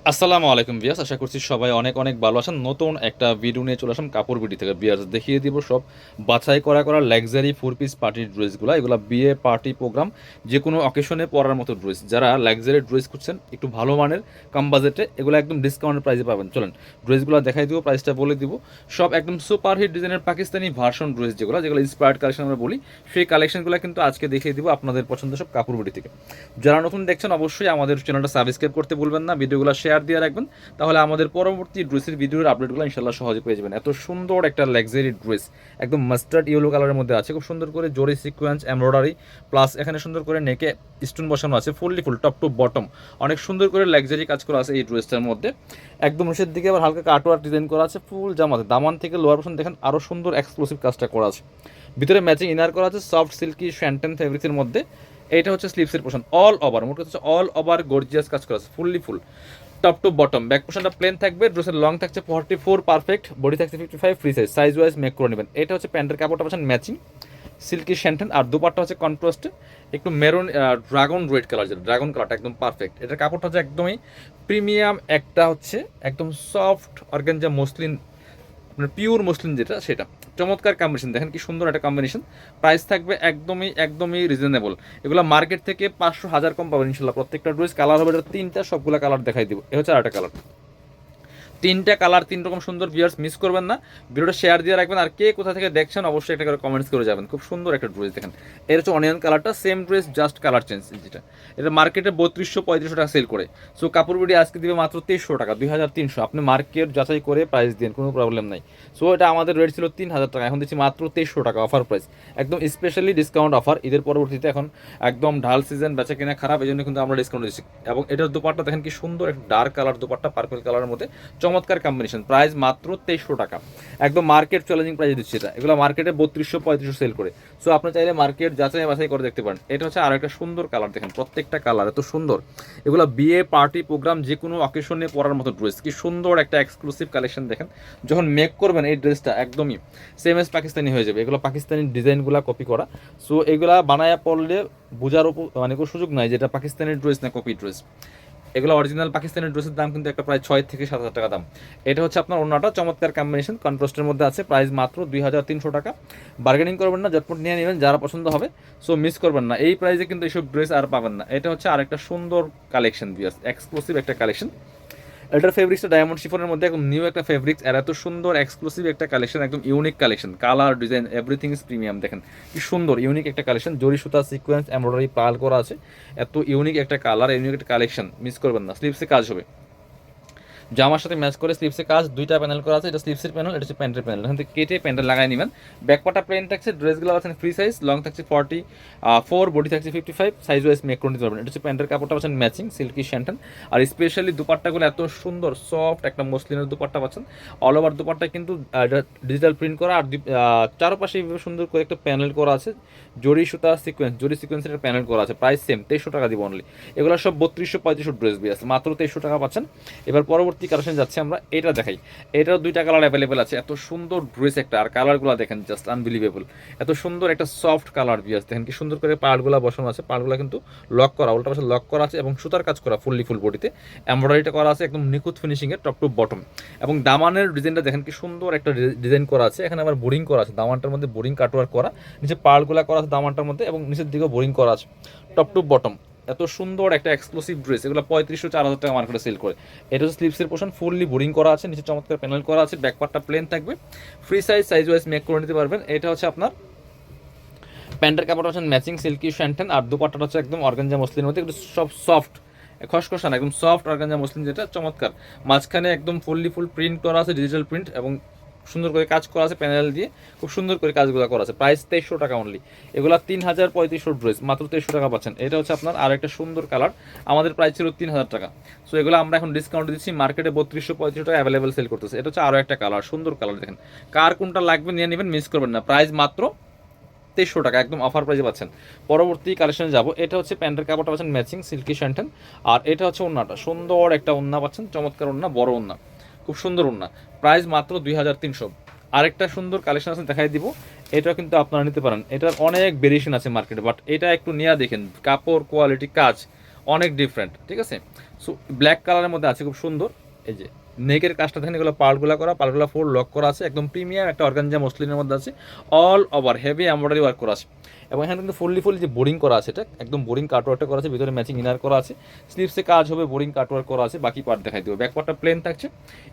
আসসালামু আলাইকুম ভিউয়ার্স, আশা করছি সবাই অনেক অনেক ভালো আছেন। নতুন একটা ভিডিও নিয়ে চলে আসলাম কাপড় বিডি থেকে। ভিউয়ার্স দেখিয়ে দিব সব বাছাই করা লাক্সারি 4 পিস পার্টির ড্রেসগুলো। এগুলো বিয়ে পার্টি প্রোগ্রাম যে কোনো অকেশনে পরার মতো ড্রেস। যারা লাক্সারি ড্রেস করছেন একটু ভালো মানের কম বাজেটে, এগুলো একদম ডিসকাউন্টের প্রাইসে পাবেন। চলেন ড্রেসগুলো দেখাই দিব, প্রাইসটা বলে দিব। সব একদম সুপার হিট ডিজাইনের পাকিস্তানি ভার্সন ড্রেস, যেগুলো ইন্সপায়ার্ড কালেকশন আমরা বলি, সেই কালেকশনগুলো কিন্তু আজকে দেখিয়ে দিব আপনাদের পছন্দ সব কাপড় বিডি থেকে। যারা নতুন দেখছেন অবশ্যই আমাদের চ্যানেলটা সাবস্ক্রাইব করতে ভুলবেন না, ভিডিওগুলো শেয়ার দিয়ে রাখবেন, তাহলে আমাদের পরবর্তী ড্রেসের ভিডিওর আপডেটগুলো ইনশাল্লাহ সহজে পেয়ে যাবেন। এত সুন্দর একটা লাক্সারি ড্রেস, একদম মাস্টার্ড ইয়েলো কালারের মধ্যে আছে, খুব সুন্দর করে জরি সিকোয়েন্স এমব্রয়ডারি প্লাস এখানে সুন্দর করে নেকে স্টোন বসানো আছে, fully full top to bottom, অনেক সুন্দর করে লাক্সারি কাজ করা আছে এই ড্রেসটার মধ্যে। একদম নিচের দিকে আবার হালকা কাটওয়ার্ক ডিজাইন করা আছে, ফুল জামাতে দামান থেকে লোয়ার পোর্শন দেখেন আরও সুন্দর এক্সক্লুসিভ কাজটা করা আছে। ভিতরে ম্যাচিং ইনার করা আছে সফট সিল্কি শ্যান্টেন ফেব্রিক্সের মধ্যে। এইটা হচ্ছে স্লিভসের পোর্শন, অল ওভার মোট হচ্ছে অল ওভার গর্জিয়াস কাজ করা আছে, fully full top to bottom. Back পোর্শনটা প্লেন থাকবে, ড্রেসের লং থাকছে 44 পারফেক্ট, বডি থাকছে 55 ফ্রি সাইজ ওয়াইজ মেক করে নেবেন। এটা হচ্ছে প্যান্টের কাপড়টা পাচ্ছেন ম্যাচিং সিল্কি শ্যান্টেন, আর দুপাট্টা হচ্ছে কন্ট্রাস্টে একটু মেরুন ড্রাগন রেড কালার, যেটা ড্রাগন কালারটা একদম পারফেক্ট। এটার কাপড়টা হচ্ছে একদমই প্রিমিয়াম, একটা হচ্ছে একদম সফট অর্গানজা মসলিন, মানে পিওর মসলিন যেটা সেটা। চমৎকার কম্বিনেশন, দেখেন কি সুন্দর একটা কম্বিনেশন। প্রাইস থাকবে একদমই একদমই রিজনেবল। এগুলো মার্কেট থেকে 500 1000 কম পাবেন ইনশাল্লাহ। প্রত্যেকটা ড্রেস কালার হবে, এটা তিনটা, সবগুলো কালার দেখাই দিব। এ হচ্ছে আরেকটা কালার, তিনটা কালার তিন রকম সুন্দর। ভিউয়ার্স মিস করবেন না, ভিডিওটা শেয়ার দিয়ে রাখবেন। আর কে কোথা থেকে দেখছেন অবশ্যই একটা করে কমেন্টস করে যাবেন। খুব সুন্দর একটা ড্রেস দেখেন, এর হচ্ছে অনিয়ন কালারটা, same dress just colour change. যেটা এটা মার্কেটে 3200 3500 টাকা সেল করে, সো কাপড় বিডি আজকে দিবে মাত্র 2300 টাকা, 2300। আপনি মার্কেট যাচাই করে প্রাইস দিন, কোনো প্রবলেম নাই। সো এটা আমাদের রেট ছিল 3000 টাকা, এখন দিচ্ছি মাত্র 2300 টাকা অফার প্রাইস, একদম স্পেশালি ডিসকাউন্ট অফার ঈদের পরবর্তীতে। এখন একদম ঢাল সিজন, বেচা কিনা খারাপ, এই জন্য কিন্তু আমরা ডিসকাউন্ট দিচ্ছি। এবং এটার দুপাট্টা দেখেন কি সুন্দর, একটা ডার্ক কালার দুপাট্টা পার্পল কালারের মধ্যে, চমৎকার কম্বিনেশন। প্রাইস মাত্র 2300 টাকা, একদম মার্কেট চ্যালেঞ্জিং প্রাইস দিচ্ছি এটা। এগুলো মার্কেটে 3200 3500 সেল করে, সো আপনি চাইলে মার্কেট যাচাই বাছাই করে দেখতে পারেন। এটা হচ্ছে আরো একটা সুন্দর কালার, দেখেন প্রত্যেকটা কালার এত সুন্দর। এগুলো বিয়ে পার্টি প্রোগ্রাম যে কোনো অকেশনে পরার মতো ড্রেস, কি সুন্দর একটা এক্সক্লুসিভ কালেকশন। দেখেন যখন মেক করবেন এই ড্রেসটা একদমই সেম এস পাকিস্তানি হয়ে যাবে। এগুলো পাকিস্তানি ডিজাইনগুলো কপি করা, সো এগুলা বানায়া পড়লে বোঝার উপর মানে কোনো সুযোগ নাই যেটা পাকিস্তানি ড্রেস না কপি ড্রেস। এগুলো অরিজিনাল পাকিস্তানি ড্রেসের দাম কিন্তু একটা প্রায় 6 থেকে 7 হাজার টাকা দাম। এটা হচ্ছে আপনার অন্যটা, চমৎকার কম্বিনেশন কন্ট্রাস্টের মধ্যে আছে, প্রাইস মাত্র 2300 টাকা। বার্গেনিং করবেন না, ঝটপট নিয়ে নেবেন যারা পছন্দ হবে, সো মিস করবেন না। এই প্রাইসে কিন্তু এইসব ড্রেস আর পাবেন না। এটা হচ্ছে আরেকটা সুন্দর কালেকশন, বিয়াস এক্সক্লুসিভ একটা কালেকশন। এটার ফেব্রিক্সটা ডায়মন্ড শিফনের মধ্যে একদম নিউ একটা ফেব্রিক্স, আর এত সুন্দর এক্সক্লুসিভ একটা কালেকশন, একদম unique collection, colour design everything is premium. দেখেন কি সুন্দর ইউনিক একটা কালেকশন, জরি সুতা সিকোয়েন্স এমব্রয়ডারি পাল করা আছে, এত ইউনিক একটা কালার, ইউনিক একটা কালেকশন, মিস করবেন না। স্লিভসে কাজ হবে, জামার সাথে ম্যাচ করে স্লিভসে কাজ, দুইটা প্যানেল করা আছে, এটা স্লিভসের প্যানেল, এটা হচ্ছে প্যান্টের প্যানেল। এখান থেকে কেটে প্যান্টটা লাগাই নেবেন। ব্যাকপাটা প্লেন থাকছে, ড্রেসগুলো আছেন ফ্রি সাইজ, লং থাকছে 44, বডি থাকছে 55, সাইজ ওয়াইজ মেক করে নিতে পারবেন। এটা হচ্ছে প্যান্টের কাপড়টা পাচ্ছেন ম্যাচিং সিল্কি শ্যান্টন, আর স্পেশালি দুপাট্টাগুলো এত সুন্দর সফট একটা মসলিনের দুপাট্টা পাচ্ছেন। অল ওভার দুপাট্টা কিন্তু এটা ডিজিটাল প্রিন্ট করা, আর চারপাশে এইভাবে সুন্দর করে একটা প্যানেল করা আছে, জরি সুতা সিকোয়েন্স, জরি সিকোয়েন্সের প্যানেল করা আছে। প্রাইস সেম 2300 টাকা দিব অনলি। এগুলো সব 3200 3500 ড্রেস বি আছে, মাত্র 2300 টাকা পাচ্ছেন। এবার পরবর্তী কালেকশন যাচ্ছে আমরা, এটা দেখাই। এটাও দুইটা কালার অ্যাভেলেবেল আছে, এত সুন্দর ড্রেস একটা, আর কালারগুলো দেখেন জাস্ট আনবিলিভেবল। এত সুন্দর একটা সফট কালার বিয়াস, দেখেন কি সুন্দর করে পার্টগুলো বসানো আছে, পার্টগুলো কিন্তু লক করা, উল্টা পাশে লক করা আছে, এবং সুতার কাজ করা ফুললি ফুল বডিতে, এমব্রয়ডারিটা করা আছে একদম নিখুঁত ফিনিশিংয়ে টপ টু বটম। এবং দামানের ডিজাইনটা দেখেন কি সুন্দর একটা ডিজাইন করা আছে, এখানে আবার বোরিং করা আছে, দামানটার মধ্যে বোরিং কাটওয়ার্ক করা, নিচে পার্টগুলো করা আছে দামানটার মধ্যে, এবং নিচের দিকেও বোরিং করা আছে টপ টু বটম। এত সুন্দর একটা এক্সক্লুসিভ ড্রেস, এগুলো 3500 4000 টাকা মার্কেটে সেল করে। এটা হচ্ছে স্লিভসের পোর্শন, ফুললি বোরিং করা আছে, নিচে চমৎকার প্যানেল করা আছে, ব্যাকপার্টটা প্লেন থাকবে, ফ্রি সাইজ ওয়াইজ মেক করে নিতে পারবেন। এটা হচ্ছে আপনার প্যান্টের কাপড় হচ্ছে ম্যাচিং সিল্কি শ্যান্টেন, আর দুপাট্টাটা হচ্ছে একদম অর্গানজা মসলিনের মধ্যে, একটু সব সফট খসখসা না, একদম সফট অর্গানজা মসলিন, যেটা চমৎকার। মাঝখানে একদম ফুললি ফুল প্রিন্ট করা আছে, ডিজিটাল প্রিন্ট, এবং সুন্দর করে কাজ করা আছে প্যানেল দিয়ে, খুব সুন্দর করে কাজগুলো করা আছে। প্রাইস 2300 টাকা অনলি। এগুলো 3000 3500 ড্রেস, মাত্র 2300 টাকা পাচ্ছেন। এটা হচ্ছে আপনার আর একটা সুন্দর কালার, আমাদের প্রাইস ছিল 3000 টাকা, সো এগুলো আমরা এখন ডিসকাউন্ট দিচ্ছি, মার্কেটে 3200 3500 টাকা অ্যাভেলেবেল সেল করতেছে। এটা হচ্ছে আরও একটা কালার, সুন্দর কালার, দেখেন কার কোনটা লাগবে নিয়ে নেবেন, মিস করবেন না। প্রাইস মাত্র 2300 টাকা, একদম অফার প্রাইসে পাচ্ছেন। পরবর্তী কালেকশনে যাব, এটা হচ্ছে প্যান্টের কাপড়টা পাচ্ছেন ম্যাচিং সিল্কি শ্যান্টেন, আর এটা হচ্ছে ওন্নাটা, সুন্দর একটা ওন্না পাচ্ছেন, চমৎকার ওন্না, বড় ওন্না, খুব সুন্দর ওন্না। প্রাইস মাত্র 2300। আরেকটা সুন্দর কালেকশন আছে দেখাই দিব, এটা কিন্তু আপনারা নিতে পারেন। এটার অনেক ভেরিয়েশন আছে মার্কেটে, বাট এটা একটু নিয়ে দেখেন, কাপড় কোয়ালিটি কাজ অনেক ডিফারেন্ট, ঠিক আছে। সো ব্ল্যাক কালারের মধ্যে আছে, খুব সুন্দর। এই যে নেকের কাজটা দেখেন, এগুলো পার্টগুলো করা, পার্টগুলো 4 লক করা আছে, একদম প্রিমিয়াম একটা অর্গানজা মসলিনের মধ্যে আছে, all over heavy embroidery work করা আছে। এবং এখানে কিন্তু ফুললি যে বোরিং করা আছে, এটা একদম বোরিং কাটওয়ার্কটা করা আছে, ভিতরে ম্যাচিং ইনার করা আছে, স্লিভসে কাজ হবে, বোরিং কাটওয়ার্ক করা আছে। বাকি পার্ট দেখাই দেবো। ব্যাক পার্টটা প্লেন থাকছে,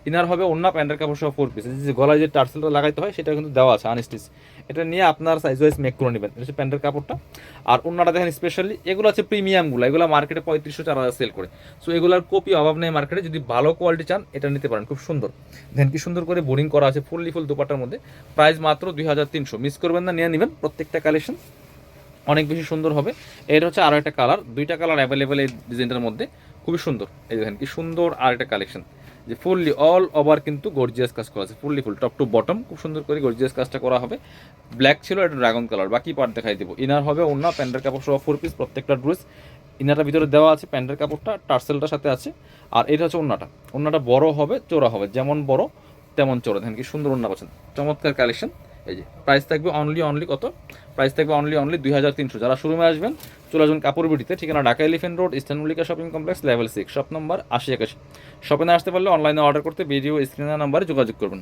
ইনার হবে ওন্না প্যান্টের কাপড় সহ 4 পিস। যে গলায় যে টার্সেলটা লাগাইতে হয় সেটা কিন্তু দেওয়া আছে আনস্টিচ, এটা নিয়ে আপনার সাইজ ওয়াইজ মেক করে নেবেন। এটা হচ্ছে প্যান্টের কাপড়টা। আর ওন্নাটা দেখেন স্পেশালি, এগুলো আছে প্রিমিয়ামগুলো, এগুলো মার্কেটে 3500-4000 সেল করে। সো এগুলোর কপি অভাব নেই মার্কেটে, যদি ভালো কোয়ালিটি চান এটা নিতে পারেন, খুব সুন্দর। দেখেন কি সুন্দর করে বোরিং করা আছে, ফুল দোপাট্টার মধ্যে। প্রাইস মাত্র 2300, মিস করবেন না, নিয়ে নেবেন। প্রত্যেকটা কালেকশন অনেক বেশি সুন্দর হবে। এটা হচ্ছে আরও একটা কালার, 2টা কালার অ্যাভেলেবেল এই ডিজাইনটার মধ্যে, খুবই সুন্দর। এই দেখেন কি সুন্দর আর একটা কালেকশন, যে ফুললি অল ওভার কিন্তু গর্জিয়াস কাজ করা আছে, ফুল টপ টু বটম খুব সুন্দর করে গর্জিয়াস কাজটা করা হবে। ব্ল্যাক ছিল, এটা ড্রাগন কালার। বাকি পার্ট দেখাই দেবো। ইনার হবে ওন্না প্যান্টের কাপড় সহ 4 পিস, প্রত্যেকটা ড্রেস। ইনারটা ভিতরে দেওয়া আছে, প্যান্টের কাপড়টা টার্সেলটার সাথে আছে। আর এটা হচ্ছে ওন্নাটা বড় হবে, চোরা হবে, যেমন বড় তেমন চোরা। দেখেন কি সুন্দর ওন্না পাচ্ছেন, চমৎকার কালেকশন। এই যে প্রাইস থাকবে অনলি কত, প্রাইস থাকবে অনলি 2300। যারা শোরুমে আসবেন চলে আসবেন কাপড় বিডিতে, ঠিকানা Dhaka elephant road, eastern Mallika shopping complex, level 6, shop number 8081। শপে না আসতে পারলে অনলাইনে অর্ডার করতে ভিডিও স্ক্রিনের নাম্বারে যোগাযোগ করবেন।